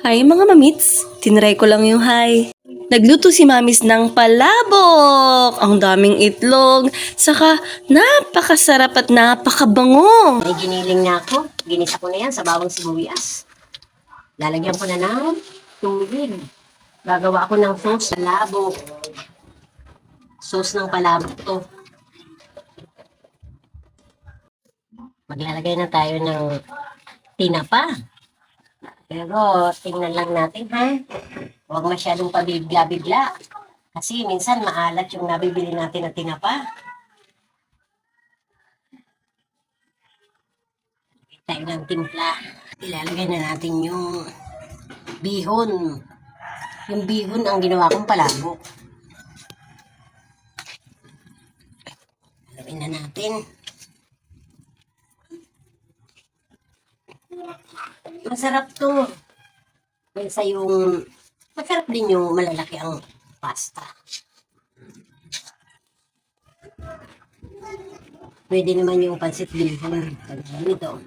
Hi mga mamits, tinry ko lang yung hi. Nagluto si mamis ng palabok! Ang daming itlog, saka napakasarap at napakabango. May giniling na ako. Ginisa ko na yan sa bawang sibuyas. Lalagyan ko na ng tubig. Gagawa ako ng sauce sa palabok. Sauce ng palabok to. Maglalagay na tayo ng tinapa. Pero tingnan lang natin ha. Huwag masyadong pabigla-bigla. Kasi minsan maalat yung nabibili natin na tinapa. Tayo ng timpla. Ilalagay na natin yung bihon. Yung bihon ang ginawa kong palabok. Lagyan na natin. Masarap to. Kaysa yung masarap din yung malalaki ang pasta. Pwede naman yung pansit bihon. Ganito.